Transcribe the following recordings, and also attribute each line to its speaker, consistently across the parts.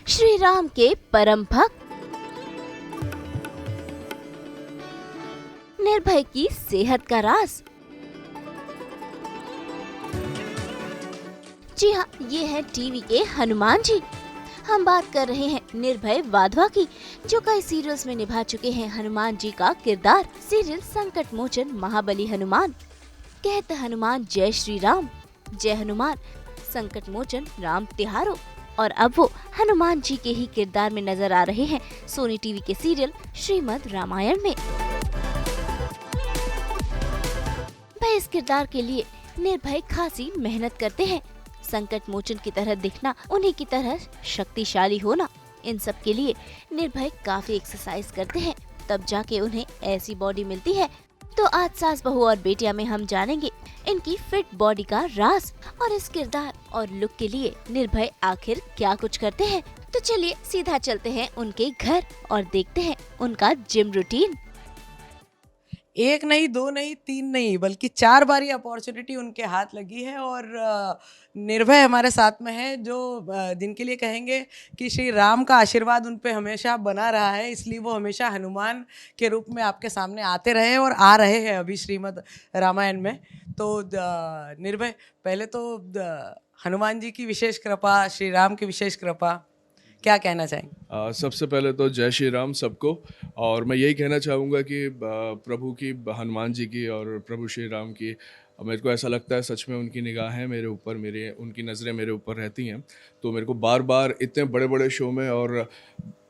Speaker 1: श्री राम के परम भक्त, निर्भय की सेहत का राज। जी हाँ, ये है टीवी के हनुमान जी। हम बात कर रहे हैं निर्भय वाधवा की, जो कई सीरियल्स में निभा चुके हैं हनुमान जी का किरदार। सीरियल संकट मोचन महाबली हनुमान, कहत हनुमान जय श्री राम, जय हनुमान, संकट मोचन राम तिहारो। और अब वो हनुमान जी के ही किरदार में नजर आ रहे हैं सोनी टीवी के सीरियल श्रीमद् रामायण में। भाई, इस किरदार के लिए निर्भय खासी मेहनत करते हैं। संकट मोचन की तरह दिखना, उन्हीं की तरह शक्तिशाली होना, इन सब के लिए निर्भय काफी एक्सरसाइज करते हैं, तब जाके उन्हें ऐसी बॉडी मिलती है। तो आज सास बहू और बेटिया में हम जानेंगे इनकी फिट बॉडी का राज और इस किरदार और लुक के लिए निर्भय आखिर क्या कुछ करते हैं। तो चलिए सीधा चलते हैं उनके घर और देखते हैं उनका जिम रूटीन।
Speaker 2: एक नहीं, दो नहीं, तीन नहीं, बल्कि 4 बार ये अपॉर्चुनिटी उनके हाथ लगी है। और निर्भय हमारे साथ में है, जो जिनके लिए कहेंगे कि श्री राम का आशीर्वाद उन पे हमेशा बना रहा है, इसलिए वो हमेशा हनुमान के रूप में आपके सामने आते रहे और आ रहे हैं अभी श्रीमद् रामायण में। तो निर्भय, पहले तो हनुमान जी की विशेष कृपा, श्री राम की विशेष कृपा, क्या कहना चाहेंगे?
Speaker 3: सबसे पहले तो जय श्री राम सबको। और मैं यही कहना चाहूँगा कि प्रभु की, हनुमान जी की और प्रभु श्री राम की, मेरे को ऐसा लगता है सच में उनकी निगाहें मेरे ऊपर, उनकी नज़रें मेरे ऊपर रहती हैं। तो मेरे को बार बार इतने बड़े बड़े शो में और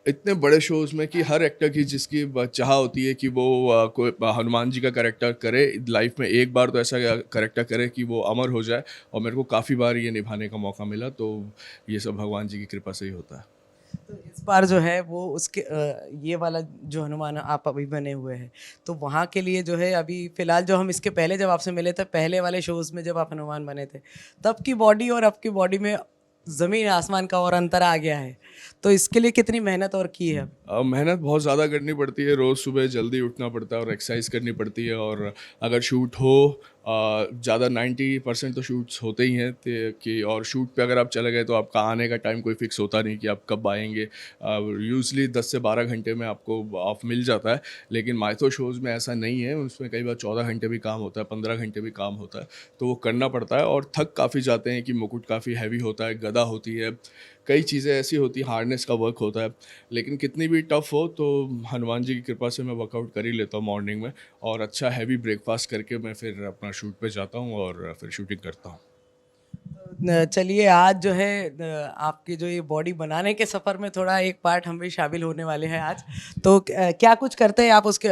Speaker 3: इतने बड़े शोज़ में कि हर एक्टर की जिसकी चाह होती है कि वो कोई हनुमान जी का कैरेक्टर करे लाइफ में, एक बार तो ऐसा कैरेक्टर करे कि वो अमर हो जाए। और मेरे को काफ़ी बार ये निभाने का मौका मिला, तो ये सब भगवान जी की कृपा से ही होता है।
Speaker 2: तो इस बार जो है वो उसके ये वाला जो हनुमान आप अभी बने हुए हैं, तो वहाँ के लिए जो है अभी फ़िलहाल, जो हम इसके पहले जब आपसे मिले थे, पहले वाले शोज़ में जब आप हनुमान बने थे, तब की बॉडी और अब की बॉडी में ज़मीन आसमान का और अंतर आ गया है। तो इसके लिए कितनी मेहनत और की है?
Speaker 3: मेहनत बहुत ज़्यादा करनी पड़ती है, रोज़ सुबह जल्दी उठना पड़ता है और एक्सरसाइज करनी पड़ती है। और अगर शूट हो, ज़्यादा 90% तो शूट्स होते ही हैं कि, और शूट पे अगर आप चले गए तो आपका आने का टाइम कोई फिक्स होता नहीं कि आप कब आएंगे। यूजली 10 से 12 घंटे में आपको ऑफ मिल जाता है, लेकिन माइथो शोज़ में ऐसा नहीं है। उसमें कई बार 14 घंटे भी काम होता है, 15 घंटे भी काम होता है, तो वो करना पड़ता है। और थक काफ़ी जाते हैं कि मुकुट काफ़ी हैवी होता है, गदा होती है, कई चीज़ें ऐसी होती हैं, हार्डनेस का वर्क होता है। लेकिन कितनी भी टफ़ हो तो हनुमान जी की कृपा से मैं वर्कआउट कर ही लेता हूँ मॉर्निंग में, और अच्छा हैवी ब्रेकफास्ट करके मैं फिर अपना शूट पे जाता हूँ और फिर शूटिंग करता हूँ।
Speaker 2: चलिए, आज जो है आपकी जो ये बॉडी बनाने के सफ़र में थोड़ा एक पार्ट हम भी शामिल होने वाले हैं आज। तो क्या कुछ करते हैं आप उसके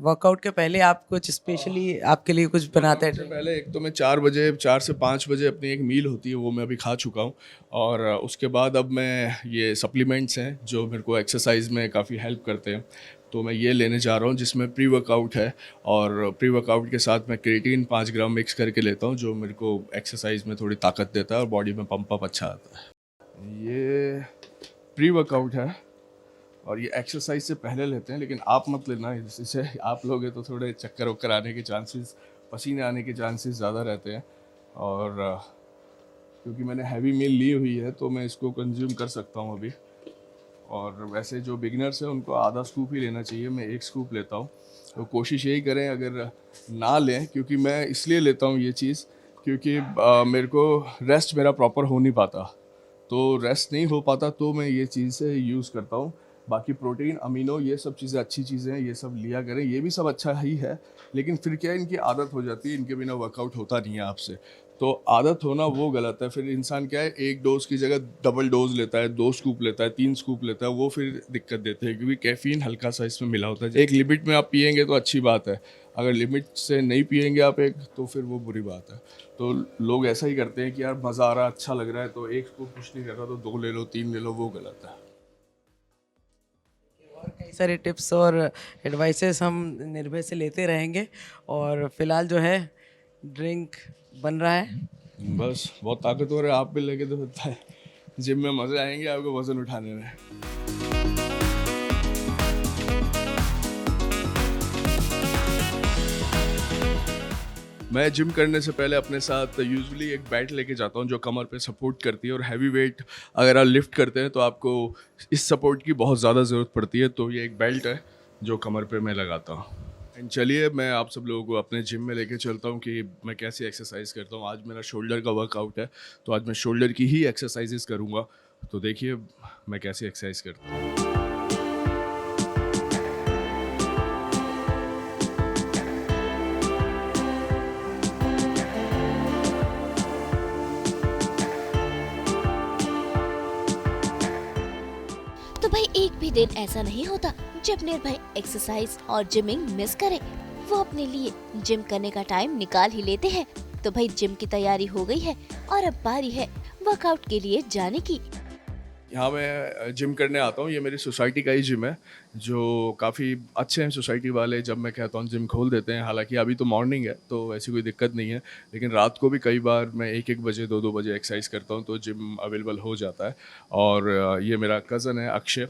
Speaker 2: वर्कआउट के पहले? आप कुछ स्पेशली आपके लिए कुछ बनाते हैं?
Speaker 3: पहले एक तो मैं 4 से 5 बजे अपनी एक मील होती है, वो मैं अभी खा चुका हूँ। और उसके बाद अब मैं ये सप्लीमेंट्स हैं जो मेरे को एक्सरसाइज में काफ़ी हेल्प करते हैं, तो मैं ये लेने जा रहा हूँ, जिसमें प्री वर्कआउट है। और प्री वर्कआउट के साथ मैं क्रिएटिन 5 ग्राम मिक्स करके लेता हूँ, जो मेरे को एक्सरसाइज में थोड़ी ताकत देता है और बॉडी में पंप अप अच्छा आता है। ये प्री वर्कआउट है और ये एक्सरसाइज से पहले लेते हैं, लेकिन आप मत लेना, इससे आप लोगे तो थोड़े चक्कर वक्कर आने के चांसेस, पसीने आने के चांसेस ज़्यादा रहते हैं। और क्योंकि मैंने हैवी मील ली हुई है तो मैं इसको कंज्यूम कर सकता हूँ अभी। और वैसे जो बिगिनर्स हैं उनको आधा स्कूप ही लेना चाहिए, मैं 1 स्कूप लेता हूँ। तो कोशिश यही करें अगर ना लें, क्योंकि मैं इसलिए लेता हूँ ये चीज़ क्योंकि मेरे को रेस्ट मेरा प्रॉपर हो नहीं पाता, तो रेस्ट नहीं हो पाता तो मैं ये चीज़ से यूज़ करता हूँ। बाकी प्रोटीन, अमीनो, ये सब चीज़ें अच्छी चीज़ें हैं, ये सब लिया करें, ये भी सब अच्छा ही है। लेकिन फिर क्या, इनकी आदत हो जाती है, इनके बिना वर्कआउट होता नहीं है आपसे, तो आदत होना वो गलत है। फिर इंसान क्या है, 1 डोज की जगह डबल डोज लेता है, 2 स्कूप लेता है, 3 स्कूप लेता है, वो फिर दिक्कत देते हैं, क्योंकि कैफीन हल्का सा इसमें मिला होता है। एक लिमिट में आप पिएंगे तो अच्छी बात है, अगर लिमिट से नहीं पिएंगे आप एक, तो फिर वो बुरी बात है। तो लोग ऐसा ही करते हैं कि यार मज़ा आ रहा है, अच्छा लग रहा है, तो 1 स्कूप कुछ नहीं कर रहा तो 2 ले लो, 3 ले लो, वो गलत है।
Speaker 2: और कई सारे टिप्स और एडवाइसेस हम निर्भय से लेते रहेंगे। और फिलहाल जो है ड्रिंक बन रहा है।
Speaker 3: बस बहुत ताकतवर है, आप भी लेके तो होता है, जिम में मज़े आएंगे आपको वज़न उठाने में। मैं जिम करने से पहले अपने साथ यूजुअली एक बैट लेके जाता हूँ जो कमर पे सपोर्ट करती है, और हैवी वेट अगर आप लिफ्ट करते हैं तो आपको इस सपोर्ट की बहुत ज़्यादा ज़रूरत पड़ती है। तो ये एक बेल्ट है जो कमर पे मैं लगाता हूँ। एंड चलिए मैं आप सब लोगों को अपने जिम में लेके चलता हूँ कि मैं कैसे एक्सरसाइज करता हूँ। आज मेरा शोल्डर का वर्कआउट है, तो आज मैं शोल्डर की ही एक्सरसाइजेस करूँगा। तो देखिए मैं कैसे एक्सरसाइज करता हूँ।
Speaker 1: तो भाई एक भी दिन ऐसा नहीं होता जब निर्भय एक्सरसाइज और जिमिंग मिस करे। वो अपने लिए जिम करने का टाइम निकाल ही लेते हैं। तो भाई जिम की तैयारी हो गई है और अब बारी है वर्कआउट के लिए जाने की।
Speaker 3: यहाँ मैं जिम करने आता हूँ, ये मेरी सोसाइटी का ही जिम है जो काफ़ी अच्छे हैं सोसाइटी वाले। जब मैं कहता हूँ जिम खोल देते हैं, हालांकि अभी तो मॉर्निंग है तो ऐसी कोई दिक्कत नहीं है, लेकिन रात को भी कई बार मैं 1-1 बजे 2-2 बजे एक्सरसाइज करता हूँ तो जिम अवेलेबल हो जाता है। और ये मेरा कज़न है अक्षय,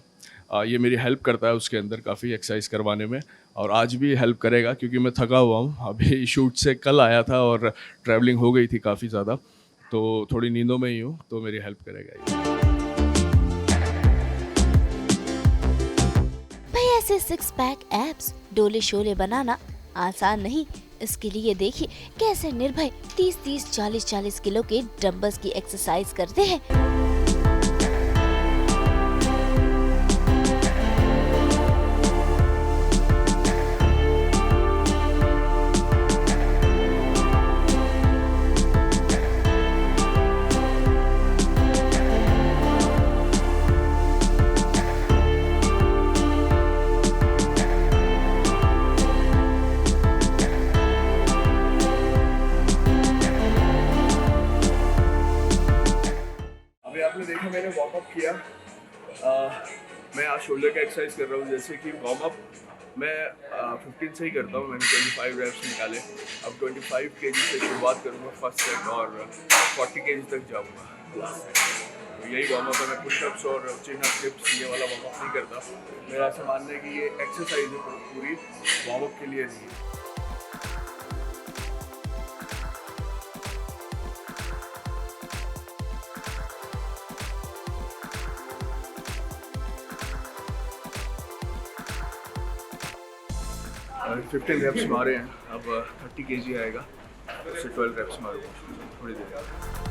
Speaker 3: ये मेरी हेल्प करता है उसके अंदर काफ़ी एक्सरसाइज करवाने में, और आज भी हेल्प करेगा क्योंकि मैं थका हुआ हूँ। अभी शूट से कल आया था और ट्रैवलिंग हो गई थी काफ़ी ज़्यादा, तो थोड़ी नींदों में ही हूँ, तो मेरी हेल्प करेगा।
Speaker 1: भाई ऐसे 6 पैक एब्स डोले शोले बनाना आसान नहीं। इसके लिए देखिए कैसे निर्भय 30-30, 40-40 किलो के डंबल्स की एक्सरसाइज करते हैं।
Speaker 3: आपने देखा मैंने वार्म अप किया। मैं आज शोल्डर का एक्सरसाइज कर रहा हूँ। जैसे कि वार्म अप मैं 15 से ही करता हूँ, मैंने 25 रेप्स निकाले। अब 25 kg से शुरुआत करूँगा फर्स्ट सेट और 40 kg तक जाऊँगा लास्ट सेट। तो यही वार्म अप है। मैं पुशअप्स और चिन अप डिप्स ये वाला वार्म अप नहीं करता। मेरा ऐसा मानना है कि ये एक्सरसाइज है पूरी, वार्म अप के लिए नहीं है। और 15 रेप्स मारे हैं, अब 30 kg आएगा, उससे 12 रेप्स मारूंगा थोड़ी देर।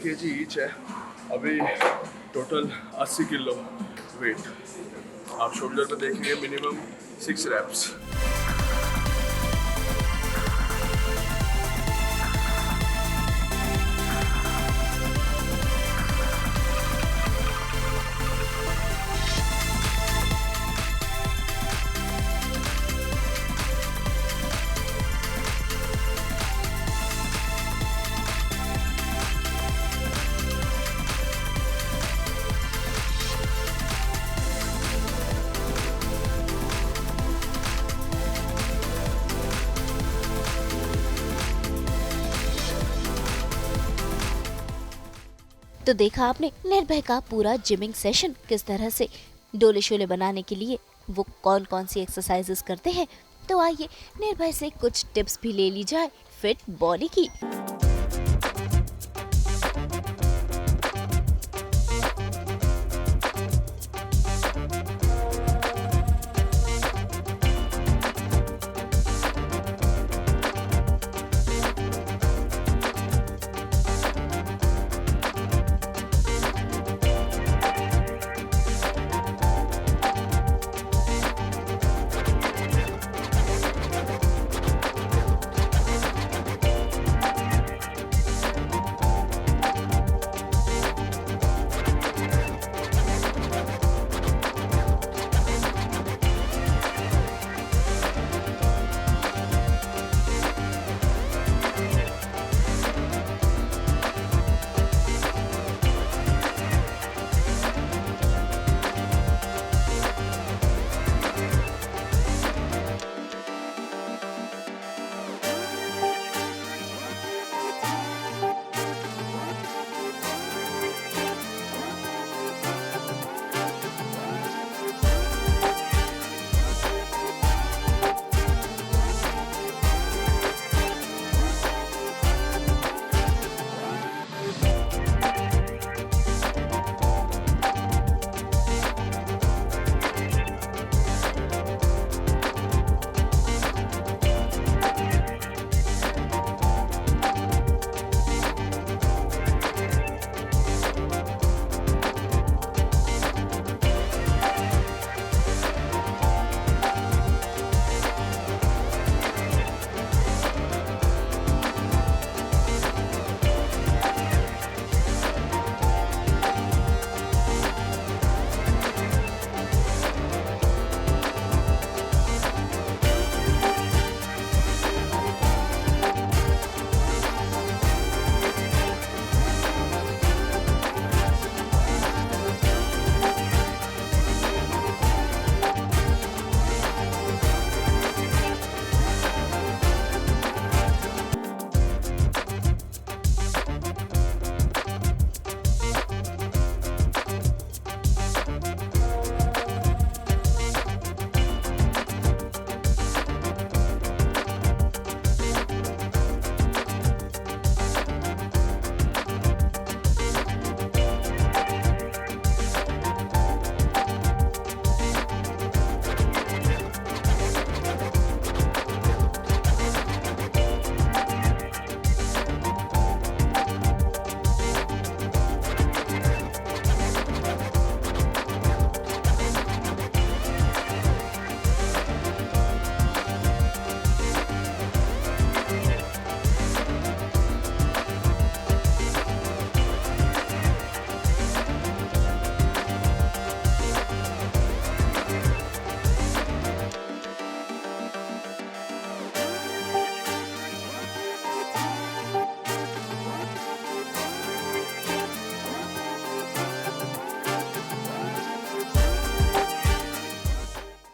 Speaker 3: kg ईच है, अभी टोटल 80 किलो वेट। आप शोल्डर पे देखेंगे मिनिमम 6 रेप्स।
Speaker 1: तो देखा आपने निर्भय का पूरा जिमिंग सेशन, किस तरह से डोले शोले बनाने के लिए वो कौन कौन सी एक्सरसाइजेस करते हैं। तो आइए निर्भय से कुछ टिप्स भी ले ली जाए फिट बॉडी की।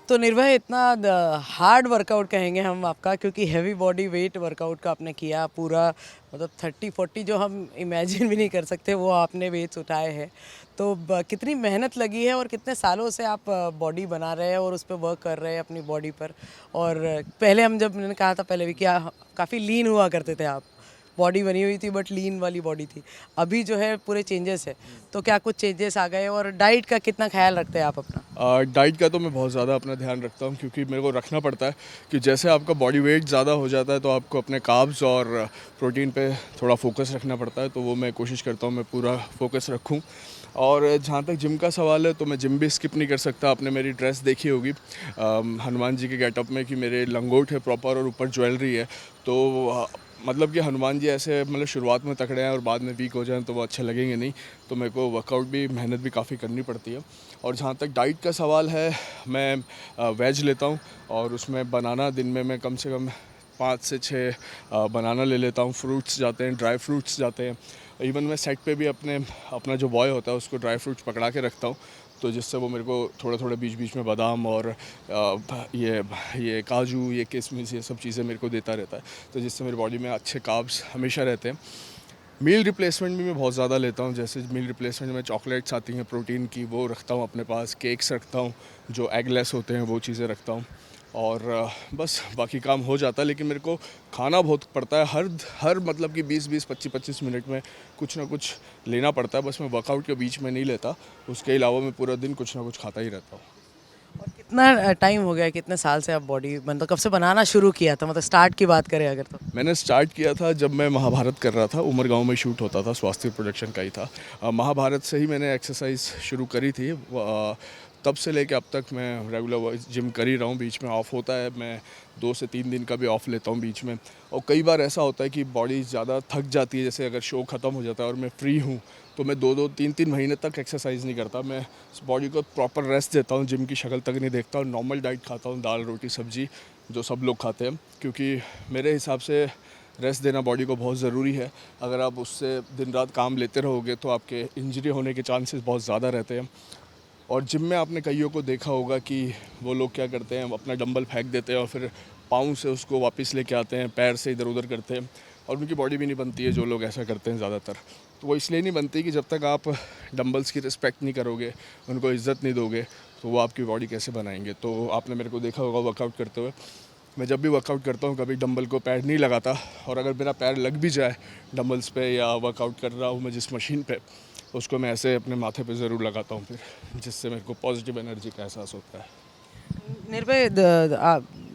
Speaker 2: तो निर्भय इतना हार्ड वर्कआउट कहेंगे हम आपका, क्योंकि हैवी बॉडी वेट वर्कआउट का आपने किया पूरा, मतलब 30-40 जो हम इमेजिन भी नहीं कर सकते वो आपने वेट्स उठाए हैं। तो कितनी मेहनत लगी है और कितने सालों से आप बॉडी बना रहे हैं और उस पर वर्क कर रहे हैं अपनी बॉडी पर। और पहले हम जब मैंने कहा था पहले भी कि काफ़ी लीन हुआ करते थे आप, बॉडी बनी हुई थी बट लीन वाली बॉडी थी, अभी जो है पूरे चेंजेस है। तो क्या कुछ चेंजेस आ गए और डाइट का कितना ख्याल रखते हैं आप अपना?
Speaker 3: डाइट का तो मैं बहुत ज़्यादा अपना ध्यान रखता हूँ, क्योंकि मेरे को रखना पड़ता है कि जैसे आपका बॉडी वेट ज़्यादा हो जाता है तो आपको अपने कार्ब्स और प्रोटीन पे थोड़ा फोकस रखना पड़ता है। तो वो मैं कोशिश करता हूँ मैं पूरा फोकस रखूँ। और जहाँ तक जिम का सवाल है तो मैं जिम भी स्किप नहीं कर सकता। आपने मेरी ड्रेस देखी होगी हनुमान जी के गेटअप में, कि मेरे लंगोट है प्रॉपर और ऊपर ज्वेलरी है। तो मतलब कि हनुमान जी ऐसे मतलब शुरुआत में तकड़े हैं और बाद में वीक हो जाएं तो वो अच्छे लगेंगे नहीं। तो मेरे को वर्कआउट भी, मेहनत भी काफ़ी करनी पड़ती है। और जहाँ तक डाइट का सवाल है, मैं वेज लेता हूँ और उसमें बनाना दिन में मैं कम से कम 5 से 6 बनाना ले लेता हूँ। फ्रूट्स जाते हैं, ड्राई फ्रूट्स जाते हैं। इवन मैं सेट पे भी अपना जो बॉय होता है उसको ड्राई फ्रूट्स पकड़ा के रखता हूँ, तो जिससे वो मेरे को थोड़े थोड़े बीच बीच में बादाम और ये काजू, ये किशमिश, ये सब चीज़ें मेरे को देता रहता है, तो जिससे मेरी बॉडी में अच्छे कार्ब्स हमेशा रहते हैं। मील रिप्लेसमेंट भी मैं बहुत ज़्यादा लेता हूँ। जैसे मील रिप्लेसमेंट में चॉकलेट्स आती हैं प्रोटीन की, वो रखता हूँ अपने पास। केक्स रखता हूँ जो एगलेस होते हैं, वो चीज़ें रखता हूँ। और बस बाकी काम हो जाता है। लेकिन मेरे को खाना बहुत पड़ता है, हर मतलब कि 20-20, 25-25 मिनट में कुछ ना कुछ लेना पड़ता है। बस मैं वर्कआउट के बीच में नहीं लेता, उसके अलावा मैं पूरा दिन कुछ ना कुछ खाता ही रहता हूँ।
Speaker 2: और कितना टाइम हो गया, कितने साल से आप बॉडी मतलब कब से बनाना शुरू किया था, मतलब स्टार्ट की बात करें अगर? तो
Speaker 3: मैंने स्टार्ट किया था जब मैं महाभारत कर रहा था, उमरगांव में शूट होता था, स्वास्थ्य प्रोडक्शन का ही था। महाभारत से ही मैंने एक्सरसाइज शुरू करी थी। तब से लेके अब तक मैं रेगुलर जिम कर ही रहा हूँ। बीच में ऑफ होता है, मैं 2 से 3 दिन का भी ऑफ लेता हूँ बीच में। और कई बार ऐसा होता है कि बॉडी ज़्यादा थक जाती है, जैसे अगर शो ख़त्म हो जाता है और मैं फ्री हूँ तो मैं 2-2, 3-3 महीने तक एक्सरसाइज नहीं करता। मैं बॉडी को प्रॉपर रेस्ट देता हूँ, जिम की शक्ल तक नहीं देखता और नॉर्मल डाइट खाता हूँ, दाल रोटी सब्जी जो सब लोग खाते हैं। क्योंकि मेरे हिसाब से रेस्ट देना बॉडी को बहुत ज़रूरी है। अगर आप उससे दिन रात काम लेते रहोगे तो आपके इंजरी होने के चांसेस बहुत ज़्यादा रहते हैं। और जिम में आपने कईयों को देखा होगा कि वो लोग क्या करते हैं, अपना डंबल फेंक देते हैं और फिर पाँव से उसको वापस लेके आते हैं, पैर से इधर उधर करते हैं, और उनकी बॉडी भी नहीं बनती है जो लोग ऐसा करते हैं ज़्यादातर। तो वो इसलिए नहीं बनती कि जब तक आप डंबल्स की रिस्पेक्ट नहीं करोगे, उनको इज़्ज़त नहीं दोगे, तो वो आपकी बॉडी कैसे बनाएंगे। तो आपने मेरे को देखा होगा वर्कआउट करते हुए, मैं जब भी वर्कआउट करता हूँ कभी डंबल को पैर नहीं लगाता, और अगर मेरा पैर लग भी जाए डंबल्स पे या वर्कआउट कर रहा हूँ मैं जिस मशीन पे, उसको मैं ऐसे अपने माथे पे ज़रूर लगाता हूँ फिर, जिससे मेरे को पॉजिटिव एनर्जी का एहसास होता है।
Speaker 2: निर्भय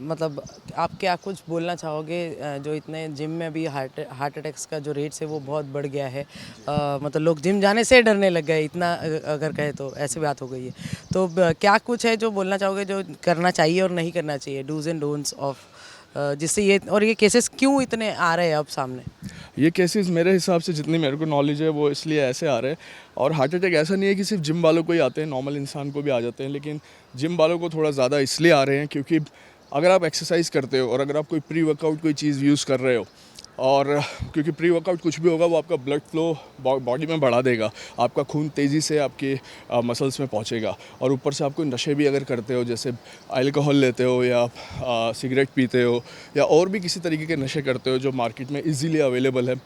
Speaker 2: मतलब आप क्या कुछ बोलना चाहोगे? जो इतने जिम में भी हार्ट अटैक्स का जो रेट्स है वो बहुत बढ़ गया है, मतलब लोग जिम जाने से डरने लग गए इतना, अगर कहे तो ऐसी बात हो गई है। तो क्या कुछ है जो बोलना चाहोगे जो करना चाहिए और नहीं करना चाहिए, डूज एंड डोंट्स ऑफ, जिससे ये केसेस क्यों इतने आ रहे हैं अब सामने?
Speaker 3: ये केसेस मेरे हिसाब से जितनी मेरे को नॉलेज है वो इसलिए ऐसे आ रहे हैं। और हार्ट अटैक ऐसा नहीं है कि सिर्फ जिम वालों को ही आते हैं, नॉर्मल इंसान को भी आ जाते हैं, लेकिन जिम वालों को थोड़ा ज़्यादा इसलिए आ रहे हैं क्योंकि अगर आप एक्सरसाइज करते हो और अगर आप कोई प्री वर्कआउट कोई चीज़ यूज़ कर रहे हो, और क्योंकि प्री वर्कआउट कुछ भी होगा वो आपका ब्लड फ्लो बॉडी में बढ़ा देगा, आपका खून तेज़ी से आपके मसल्स में पहुंचेगा। और ऊपर से आप कोई नशे भी अगर करते हो, जैसे अल्कोहल लेते हो या सिगरेट पीते हो या और भी किसी तरीके के नशे करते हो जो मार्केट में इजीली अवेलेबल है,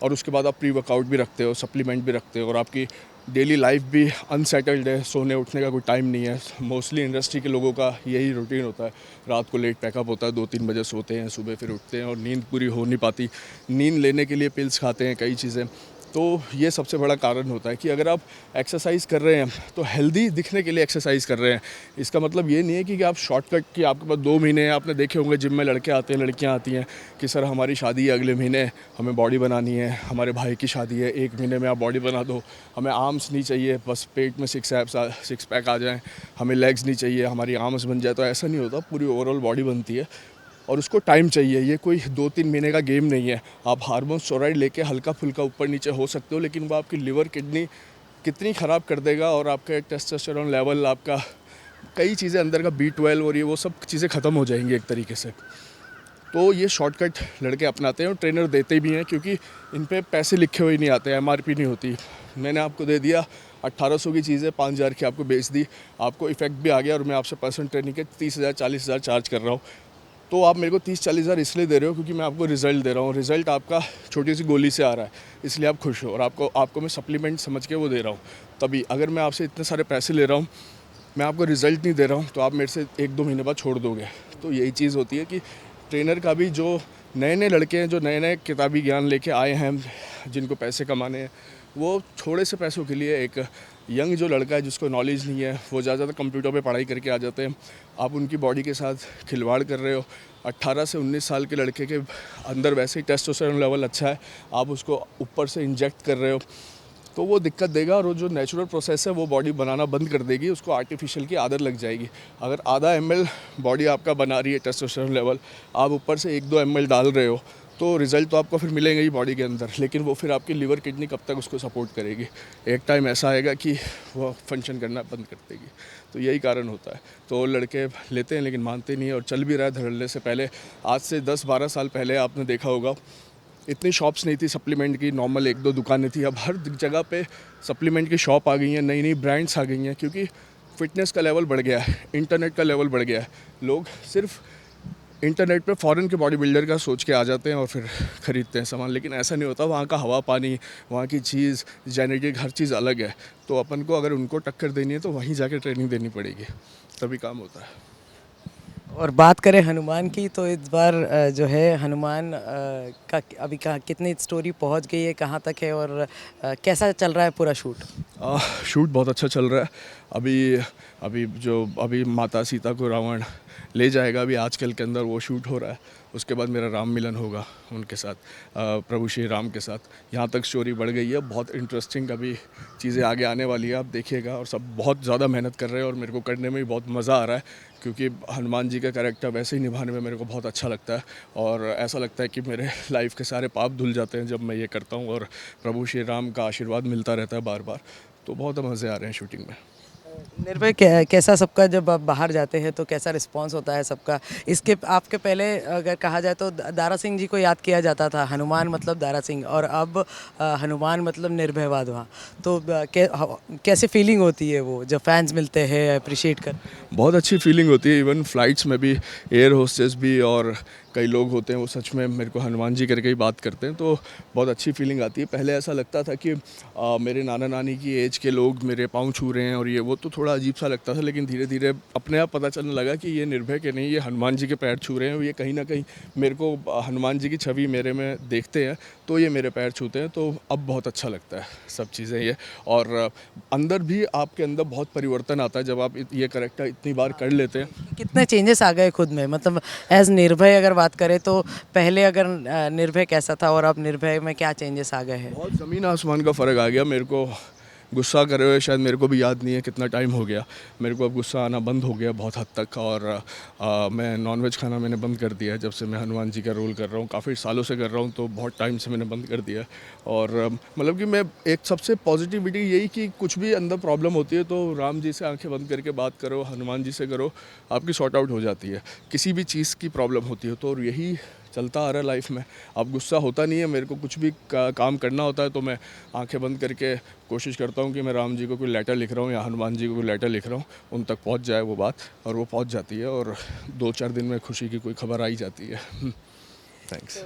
Speaker 3: और उसके बाद आप प्री वर्कआउट भी रखते हो, सप्लीमेंट भी रखते हो, और आपकी डेली लाइफ भी अनसेटल्ड है, सोने उठने का कोई टाइम नहीं है। मोस्टली इंडस्ट्री के लोगों का यही रूटीन होता है, रात को लेट पैकअप होता है, 2-3 बजे सोते हैं, सुबह फिर उठते हैं और नींद पूरी हो नहीं पाती। नींद लेने के लिए पिल्स खाते हैं, कई चीज़ें। तो ये सबसे बड़ा कारण होता है कि अगर आप एक्सरसाइज कर रहे हैं तो हेल्दी दिखने के लिए एक्सरसाइज कर रहे हैं। इसका मतलब ये नहीं है कि आप शॉर्टकट कि आपके पास 2 महीने हैं। आपने देखे होंगे जिम में लड़के आते हैं, लड़कियां आती हैं कि सर हमारी शादी है अगले महीने, हमें बॉडी बनानी है, हमारे भाई की शादी है, 1 महीने में आप बॉडी बना दो, हमें आर्म्स नहीं चाहिए, बस पेट में 6 पैक आ जाएँ, हमें लेग्स नहीं चाहिए, हमारी आर्म्स बन जाए। तो ऐसा नहीं होता, पूरी ओवरऑल बॉडी बनती है और उसको टाइम चाहिए। ये कोई 2-3 महीने का गेम नहीं है। आप हार्मोन स्टेरॉइड लेके हल्का फुल्का ऊपर नीचे हो सकते हो, लेकिन वो आपकी लिवर किडनी कितनी ख़राब कर देगा, और आपका टेस्टोस्टेरोन लेवल, आपका कई चीज़ें अंदर का B12 और ये वो सब चीज़ें ख़त्म हो जाएंगी एक तरीके से। तो ये शॉर्टकट लड़के अपनाते हैं और ट्रेनर देते भी हैं, क्योंकि इन पे पैसे लिखे हुए नहीं आते, MRP नहीं होती। मैंने आपको दे दिया, 1800 की चीज़ है 5000 की आपको बेच दी, आपको इफेक्ट भी आ गया और मैं आपसे पर्सनल ट्रेनिंग के 30,000 40,000 चार्ज कर रहा हूँ। तो आप मेरे को 30-40 हज़ार इसलिए दे रहे हो क्योंकि मैं आपको रिज़ल्ट दे रहा हूँ, रिज़ल्ट आपका छोटी सी गोली से आ रहा है, इसलिए आप खुश हो और आपको मैं सप्लीमेंट समझ के वो दे रहा हूँ। तभी अगर मैं आपसे इतने सारे पैसे ले रहा हूँ, मैं आपको रिज़ल्ट नहीं दे रहा हूँ, तो आप मेरे से 1-2 महीने बाद छोड़ दोगे। तो यही चीज़ होती है कि ट्रेनर का भी जो नए-नए लड़के हैं, जो नए-नए किताबी ज्ञान लेके आए हैं, जिनको पैसे कमाने हैं, वो थोड़े से पैसों के लिए एक यंग जो लड़का है जिसको नॉलेज नहीं है, वो ज़्यादा कंप्यूटर पे पढ़ाई करके आ जाते हैं। आप उनकी बॉडी के साथ खिलवाड़ कर रहे हो। 18 से 19 साल के लड़के के अंदर वैसे ही टेस्टोस्टेरोन लेवल अच्छा है, आप उसको ऊपर से इंजेक्ट कर रहे हो, तो वो दिक्कत देगा और वो जो नेचुरल प्रोसेस है वो बॉडी बनाना बंद कर देगी, उसको आर्टिफिशियल की आदत लग जाएगी। अगर आधा ml बॉडी आपका बना रही है टेस्टोस्टेरोन लेवल, आप ऊपर से 1-2 ml डाल रहे हो, तो रिज़ल्ट तो आपको फिर मिलेंगे ही बॉडी के अंदर, लेकिन वो फिर आपकी लिवर किडनी कब तक उसको सपोर्ट करेगी। एक टाइम ऐसा आएगा कि वो फंक्शन करना बंद कर देगी। तो यही कारण होता है। तो लड़के लेते हैं लेकिन मानते नहीं है और चल भी रहा है धड़ल्ले से। पहले आज से 10-12 साल पहले आपने देखा होगा इतनी शॉप्स नहीं थी सप्लीमेंट की, नॉर्मल 1-2 दुकानें थी। अब हर जगह पे सप्लीमेंट की शॉप आ गई हैं, नई नई ब्रांड्स आ गई हैं, क्योंकि फ़िटनेस का लेवल बढ़ गया है, इंटरनेट का लेवल बढ़ गया है। लोग सिर्फ इंटरनेट पे फ़ॉरेन के बॉडी बिल्डर का सोच के आ जाते हैं और फिर ख़रीदते हैं सामान, लेकिन ऐसा नहीं होता। वहाँ का हवा पानी, वहाँ की चीज़, जेनेटिक हर चीज़ अलग है। तो अपन को अगर उनको टक्कर देनी है तो वहीं जाके ट्रेनिंग देनी पड़ेगी, तभी काम होता है।
Speaker 2: और बात करें हनुमान की, तो इस बार जो है हनुमान का अभी कहाँ कितनी स्टोरी पहुंच गई है, कहाँ तक है और कैसा चल रहा है पूरा शूट?
Speaker 3: शूट बहुत अच्छा चल रहा है। अभी माता सीता को रावण ले जाएगा, अभी आजकल के अंदर वो शूट हो रहा है। उसके बाद मेरा राम मिलन होगा उनके साथ, प्रभु श्री राम के साथ। यहाँ तक स्टोरी बढ़ गई है, बहुत इंटरेस्टिंग अभी चीज़ें आगे आने वाली है, आप देखिएगा। और सब बहुत ज़्यादा मेहनत कर रहे हैं और मेरे को करने में भी बहुत मज़ा आ रहा है, क्योंकि हनुमान जी का कैरेक्टर वैसे ही निभाने में मेरे को बहुत अच्छा लगता है। और ऐसा लगता है कि मेरे लाइफ के सारे पाप धुल जाते हैं जब मैं ये करता हूँ, और प्रभु श्री राम का आशीर्वाद मिलता रहता है बार बार। तो बहुत मज़े आ रहे हैं शूटिंग में।
Speaker 2: निर्भय कैसा सबका, जब आप बाहर जाते हैं तो कैसा रिस्पांस होता है सबका? इसके आपके पहले अगर कहा जाए तो दारा सिंह जी को याद किया जाता था, हनुमान मतलब दारा सिंह, और अब हनुमान मतलब निर्भय वाधवा। तो कैसे फीलिंग होती है वो जब फैंस मिलते हैं अप्रिशिएट कर?
Speaker 3: बहुत अच्छी फीलिंग होती है। इवन फ्लाइट्स में भी एयर होस्टेस भी और कई लोग होते हैं, वो सच में मेरे को हनुमान जी करके ही बात करते हैं, तो बहुत अच्छी फीलिंग आती है। पहले ऐसा लगता था कि मेरे नाना नानी की एज के लोग मेरे पाँव छू रहे हैं और ये वो, तो थोड़ा अजीब सा लगता था। लेकिन धीरे धीरे अपने आप पता चलने लगा कि ये निर्भय के नहीं, ये हनुमान जी के पैर छू रहे हैं। ये कहीं ना कहीं मेरे को हनुमान जी की छवि मेरे में देखते हैं, तो ये मेरे पैर छूते हैं। तो अब बहुत अच्छा लगता है सब चीज़ें ये। और अंदर भी आपके अंदर बहुत परिवर्तन आता है जब आप ये करेक्टर इतनी बार कर लेते हैं।
Speaker 2: कितने चेंजेस आ गए खुद में, मतलब एज निर्भय अगर बात करें तो पहले अगर निर्भय कैसा था और अब निर्भय में क्या चेंजेस आ गए हैं?
Speaker 3: बहुत ज़मीन आसमान का फ़र्क आ गया। मेरे को गुस्सा करे हुए शायद मेरे को भी याद नहीं है कितना टाइम हो गया। मेरे को अब गुस्सा आना बंद हो गया बहुत हद तक। और मैं नॉनवेज खाना मैंने बंद कर दिया है जब से मैं हनुमान जी का रोल कर रहा हूँ। काफ़ी सालों से कर रहा हूँ, तो बहुत टाइम से मैंने बंद कर दिया है। और मतलब कि मैं एक सबसे पॉजिटिविटी यही कि कुछ भी अंदर प्रॉब्लम होती है तो राम जी से आंखें बंद करके बात करो, हनुमान जी से करो, आपकी सॉर्ट आउट हो जाती है। किसी भी चीज़ की प्रॉब्लम होती है तो, और यही चलता आ रहा है लाइफ में। अब गुस्सा होता नहीं है मेरे को, कुछ भी काम करना होता है तो मैं आंखें बंद करके कोशिश करता हूँ कि मैं राम जी को कोई लेटर लिख रहा हूँ या हनुमान जी को कोई लेटर लिख रहा हूँ, उन तक पहुँच जाए वो बात, और वो पहुँच जाती है। और 2-4 दिन में खुशी की कोई खबर आ ही जाती है। थैंक्स।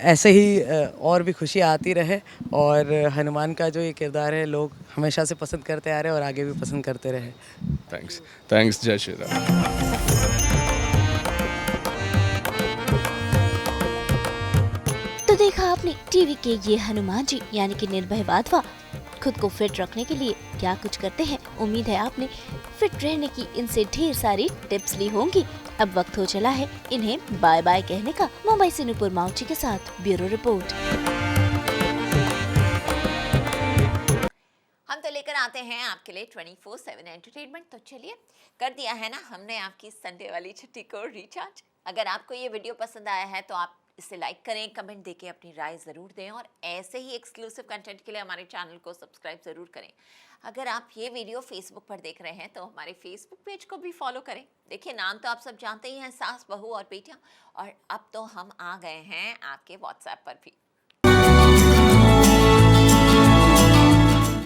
Speaker 2: ऐसे ही और भी खुशी आती रहे, और हनुमान का जो ये किरदार है लोग हमेशा से पसंद करते आ रहे हैं और आगे भी पसंद करते रहे।
Speaker 3: थैंक्स। जय श्री राम।
Speaker 1: तो देखा आपने टीवी के ये हनुमान जी यानी कि निर्भय वाधवा खुद को फिट रखने के लिए क्या कुछ करते हैं। उम्मीद है आपने फिट रहने की इनसे ढेर सारी टिप्स ली होंगी। अब वक्त हो चला है इन्हें बाय बाय कहने का। मुंबई से नुपुर माउची के साथ ब्यूरो रिपोर्ट।
Speaker 4: हम तो लेकर आते हैं आपके लिए 24/7 एंटरटेनमेंट। तो चलिए, कर दिया है ना हमने आपकी संडे वाली छुट्टी को रिचार्ज। अगर आपको ये वीडियो पसंद आया है तो आप इसे लाइक करें, कमेंट देके अपनी राय ज़रूर दें, और ऐसे ही एक्सक्लूसिव कंटेंट के लिए हमारे चैनल को सब्सक्राइब ज़रूर करें। अगर आप ये वीडियो फेसबुक पर देख रहे हैं तो हमारे फेसबुक पेज को भी फॉलो करें। देखिए, नाम तो आप सब जानते ही हैं, सास, बहू और बेटियां, और अब तो हम आ गए हैं आपके व्हाट्सएप पर भी।